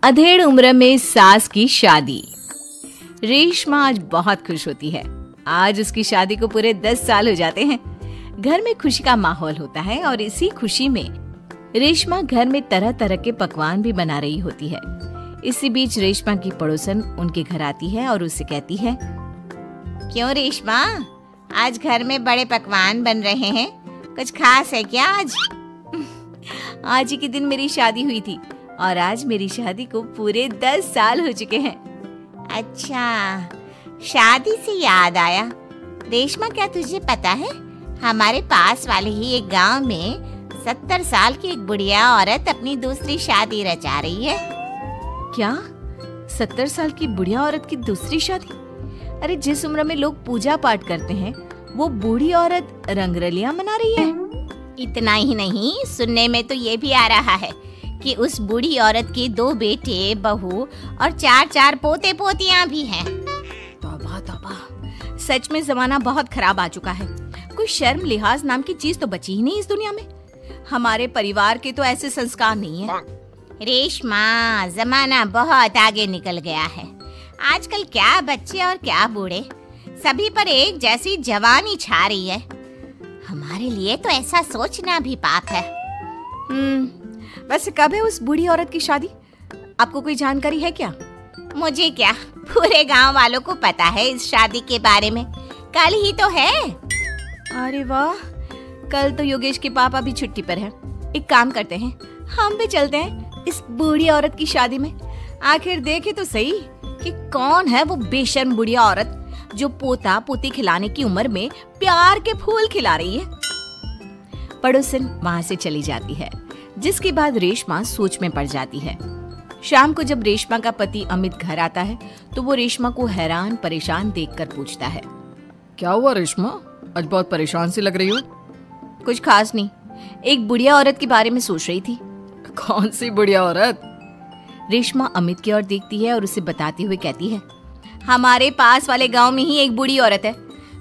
अधेड़ उम्र में सास की शादी। रेशमा आज बहुत खुश होती है। आज उसकी शादी को पूरे 10 साल हो जाते हैं। घर में खुशी का माहौल होता है और इसी खुशी में रेशमा घर में तरह तरह के पकवान भी बना रही होती है। इसी बीच रेशमा की पड़ोसन उनके घर आती है और उससे कहती है, क्यों रेशमा, आज घर में बड़े पकवान बन रहे हैं, कुछ खास है क्या आज? आज ही के दिन मेरी शादी हुई थी और आज मेरी शादी को पूरे 10 साल हो चुके हैं। अच्छा, शादी से याद आया रेशमा, क्या तुझे पता है हमारे पास वाले ही एक गांव में 70 साल की एक बुढ़िया औरत अपनी दूसरी शादी रचा रही है। क्या 70 साल की बुढ़िया औरत की दूसरी शादी? अरे जिस उम्र में लोग पूजा पाठ करते हैं वो बूढ़ी औरत रंगरलियां मना रही है। इतना ही नहीं, सुनने में तो ये भी आ रहा है कि उस बूढ़ी औरत के 2 बेटे, बहू और 4 पोते पोतियां भी हैं। तौबा तौबा, सच में जमाना बहुत खराब आ चुका है। कोई शर्म लिहाज नाम की चीज तो बची ही नहीं इस दुनिया में। हमारे परिवार के तो ऐसे संस्कार नहीं है। रेशमा, जमाना बहुत आगे निकल गया है। आजकल क्या बच्चे और क्या बूढ़े, सभी पर एक जैसी जवानी छा रही है। हमारे लिए तो ऐसा सोचना भी पाप है। वैसे कब है उस बूढ़ी औरत की शादी? आपको कोई जानकारी है क्या? मुझे क्या, पूरे गांव वालों को पता है इस शादी के बारे में। कल ही तो है। अरे वाह, कल तो योगेश के पापा भी छुट्टी पर हैं। एक काम करते हैं, हम भी चलते हैं इस बूढ़ी औरत की शादी में। आखिर देखे तो सही कि कौन है वो बेशर्म बुढ़िया औरत जो पोता पोती खिलाने की उम्र में प्यार के फूल खिला रही है। पड़ोसन वहां से चली जाती है, जिसके बाद रेशमा सोच में पड़ जाती है। शाम को जब रेशमा का पति अमित घर आता है तो वो रेशमा को हैरान परेशान देखकर पूछता है, क्या हुआ रेशमा, आज बहुत परेशान सी लग रही हो? कुछ खास नहीं, एक बुढ़िया औरत के बारे में सोच रही थी। कौन सी बुढ़िया औरत? रेशमा अमित की ओर देखती है और उसे बताते हुए कहती है, हमारे पास वाले गांव में ही एक बूढ़ी औरत है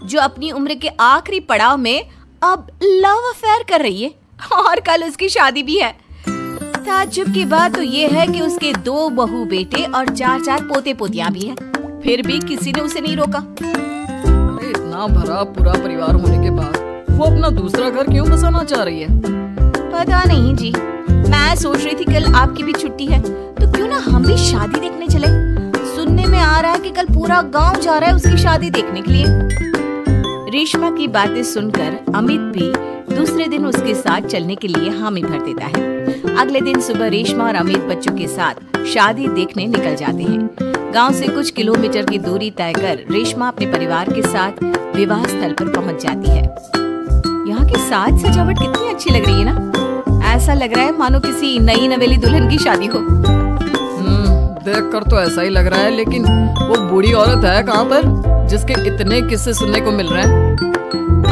जो अपनी उम्र के आखिरी पड़ाव में अब लव अफेयर कर रही है और कल उसकी शादी भी है। ताज्जुब की बात तो ये है कि उसके 2 बहू बेटे और 4 पोते पोतियां भी हैं। फिर भी किसी ने उसे नहीं रोका। अरे इतना भरा पूरा परिवार होने के बाद वो अपना दूसरा घर क्यों बसाना चाह रही है? पता नहीं जी, मैं सोच रही थी कल आपकी भी छुट्टी है तो क्यों ना हम भी शादी देखने चले। सुनने में आ रहा है कि कल पूरा गांव जा रहा है उसकी शादी देखने के लिए। रेशमा की बातें सुनकर अमित भी दूसरे दिन उसके साथ चलने के लिए हामी भर देता है। अगले दिन सुबह रेशमा और अमित बच्चों के साथ शादी देखने निकल जाते हैं। गांव से कुछ किलोमीटर की दूरी तय कर रेशमा अपने परिवार के साथ विवाह स्थल पर पहुंच जाती है। यहाँ की साज सजावट कितनी अच्छी लग रही है ना। ऐसा लग रहा है मानो किसी नई नवेली दुल्हन की शादी हो। देखकर तो ऐसा ही लग रहा है, लेकिन वो बूढ़ी औरत है कहाँ पर जिसके इतने किस्से सुनने को मिल रहे हैं?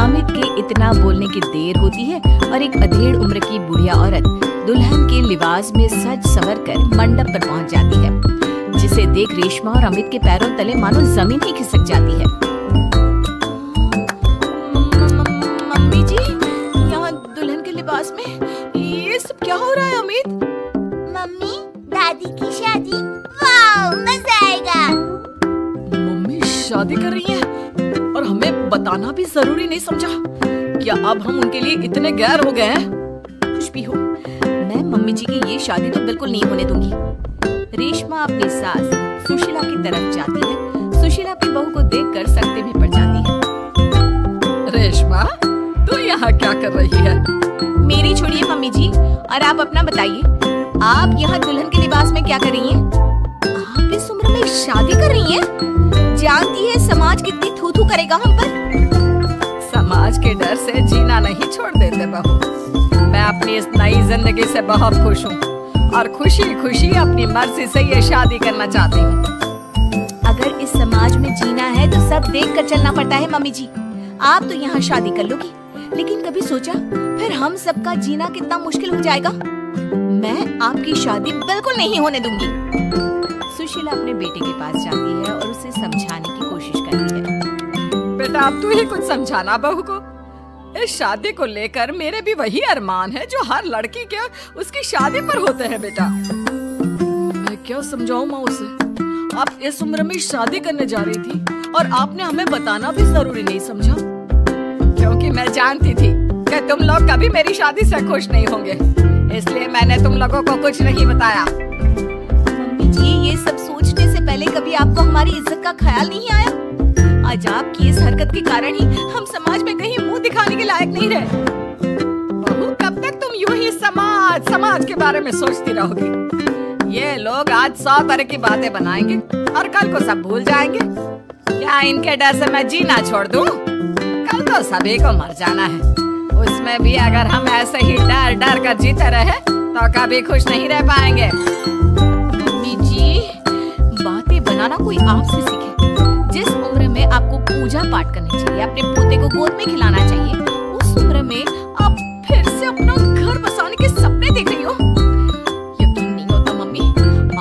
अमित के इतना बोलने की देर होती है और एक अधेड़ उम्र की बुढ़िया औरत दुल्हन के लिबास में सज संवर कर मंडप पर पहुंच जाती है, जिसे देख रेशमा और अमित के पैरों तले मानो जमीन ही खिसक जाती है। मम्मी जी, यहाँ दुल्हन के लिबास में ये सब क्या हो रहा है? अमित, मम्मी, दादी की शादी, वाह मजा आएगा। मम्मी शादी कर रही है और हमें बताना भी जरूरी नहीं समझा? क्या अब हम उनके लिए इतने गैर हो गए हैं? कुछ भी हो, मैं मम्मी जी की ये शादी तो बिल्कुल नहीं होने दूंगी। रेशमा अपनी सास सुशीला की तरफ जाती है। सुशीला अपनी बहू को देखकर सकते में पड़ जाती है। रेशमा, तू यहाँ क्या कर रही है? मेरी छोड़िए मम्मी जी, और आप अपना बताइए, आप यहाँ दुल्हन के लिबास में क्या कर रही हैं? आप इस उम्र में शादी कर रही हैं? जानती है समाज कितनी थू-थू करेगा हम पर। समाज के डर से जीना नहीं छोड़ देते बहू। मैं अपनी इस नई जिंदगी से बहुत खुश हूँ और खुशी खुशी अपनी मर्जी से ये शादी करना चाहती हूँ। अगर इस समाज में जीना है तो सब देख कर चलना पड़ता है मम्मी जी। आप तो यहाँ शादी कर लोगी, लेकिन कभी सोचा फिर हम सबका जीना कितना मुश्किल हो जाएगा? मैं आपकी शादी बिल्कुल नहीं होने दूंगी। सुशीला अपने बेटे के पास जाती है और उसे समझाने की कोशिश करती है। बेटा, अब तू ही कुछ समझाना बहू को। इस शादी को लेकर मेरे भी वही अरमान है जो हर लड़की के उसकी शादी पर होते हैं। बेटा, मैं क्या समझाऊं माँ उसे? आप इस उम्र में शादी करने जा रही थी और आपने हमें बताना भी जरूरी नहीं समझा, क्योंकि मैं जानती थी कि तुम लोग कभी मेरी शादी से खुश नहीं होंगे, इसलिए मैंने तुम लोगों को कुछ नहीं बताया। मम्मी जी, ये सब सोचने से पहले कभी आपको हमारी इज्जत का ख्याल नहीं आया? आज आपकी इस हरकत के कारण ही हम समाज में कहीं मुंह दिखाने के लायक नहीं रहे। बहू, कब तक तुम यूं ही समाज के बारे में सोचती रहोगी? ये लोग आज 100 तरह की बातें बनाएंगे और कल को सब भूल जाएंगे। क्या इनके डर से मैं जीना छोड़ दूं? कल तो सभी को मर जाना है, उसमें भी अगर हम ऐसे ही डर डर कर जीते रहे तो कभी खुश नहीं रह पाएंगे। मम्मी जी, बातें बनाना कोई आपसे सीखे। जिस उम्र में आपको पूजा पाठ करनी चाहिए, अपने पोते को गोद में खिलाना चाहिए, उस उम्र में आप फिर से अपना घर बसाने के सपने देख रही हो। यकीन नहीं होता मम्मी,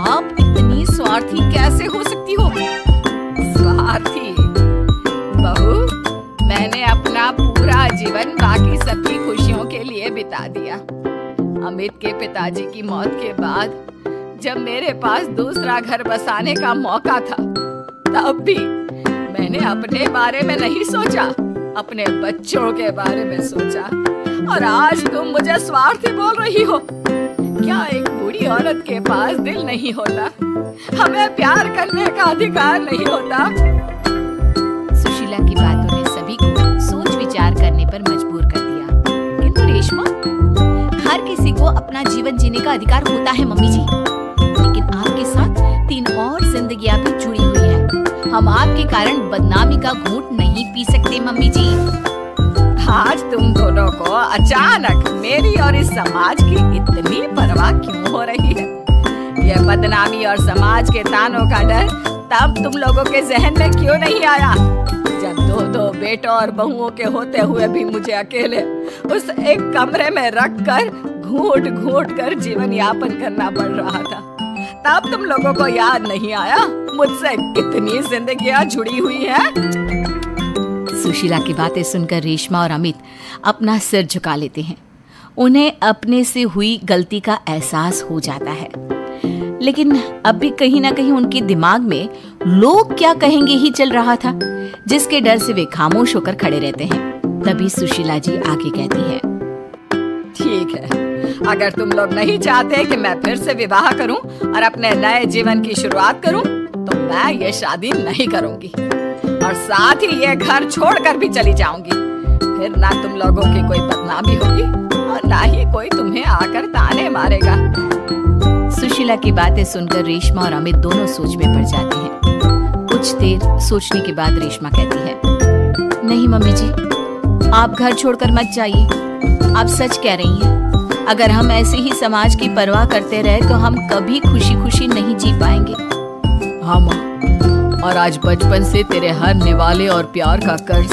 आप इतनी स्वार्थी कैसे हो सकती हो? स्वार्थी? बहू, मैंने अपना पूरा जीवन बाकी सबकी खुशियों के लिए बिता दिया। अमित के पिताजी की मौत के बाद जब मेरे पास दूसरा घर बसाने का मौका था, तब भी मैंने अपने बारे में नहीं सोचा, अपने बच्चों के बारे में सोचा। और आज तुम मुझे स्वार्थी बोल रही हो? क्या एक बूढ़ी औरत के पास दिल नहीं होता? हमें प्यार करने का अधिकार नहीं होता? सुशीला की बातों ने सभी को सोच विचार करने पर मजबूर कर दिया। किंतु रेशमा, हर किसी को अपना जीवन जीने का अधिकार होता है मम्मी जी, लेकिन आपके साथ 3 और जिंदगियां भी जुड़ी हुई है। हम आपके कारण बदनामी का घूंट नहीं पी सकते मम्मी जी। आज तुम दोनों को अचानक मेरी और इस समाज की इतनी परवाह क्यों हो रही है? यह बदनामी और समाज के तानों का डर तब तुम लोगों के जहन में क्यों नहीं आया, जब 2-2 बेटों और बहुओं के होते हुए भी मुझे अकेले उस एक कमरे में रखकर घूट घूट कर जीवन यापन करना पड़ रहा था? तब तुम लोगों को याद नहीं आया मुझसे कितनी जिंदगियां जुड़ी हुई हैं? सुशीला की बातें सुनकर रेशमा और अमित अपना सिर झुका लेते हैं। उन्हें अपने से हुई गलती का एहसास हो जाता है, लेकिन अब भी कहीं ना कहीं उनके दिमाग में लोग क्या कहेंगे ही चल रहा था, जिसके डर से वे खामोश होकर खड़े रहते हैं। तभी सुशीला जी आगे कहती है, ठीक है, अगर तुम लोग नहीं चाहते कि मैं फिर से विवाह करूं और अपने नए जीवन की शुरुआत करूं, तो मैं ये शादी नहीं करूंगी और साथ ही ये घर छोड़कर भी चली जाऊंगी। फिर ना तुम लोगों की कोई बदनामी होगी और ना ही कोई तुम्हें आकर ताने मारेगा। सुशीला की बातें सुनकर रेशमा और अमित दोनों सोच में पड़ जाते हैं। कुछ देर सोचने के बाद रेशमा कहती है, नहीं मम्मी जी, आप घर छोड़कर मत जाइए। आप सच कह रही हैं। अगर हम ऐसे ही समाज की परवाह करते रहे तो हम कभी खुशी खुशी नहीं जी पाएंगे। हाँ माँ, और आज बचपन से तेरे हर निवाले और प्यार का कर्ज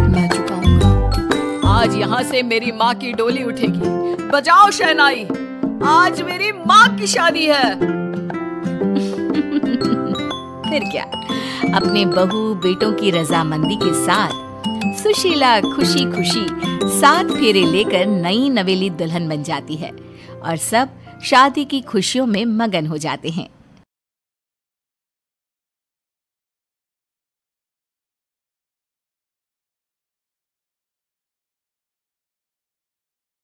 मैं चुकाऊंगा। आज यहाँ से मेरी माँ की डोली उठेगी। बजाओ शहनाई, आज मेरी माँ की शादी है। फिर क्या, अपने बहू बेटों की रजामंदी के साथ सुशीला खुशी खुशी 7 फेरे लेकर नई नवेली दुल्हन बन जाती है और सब शादी की खुशियों में मगन हो जाते हैं।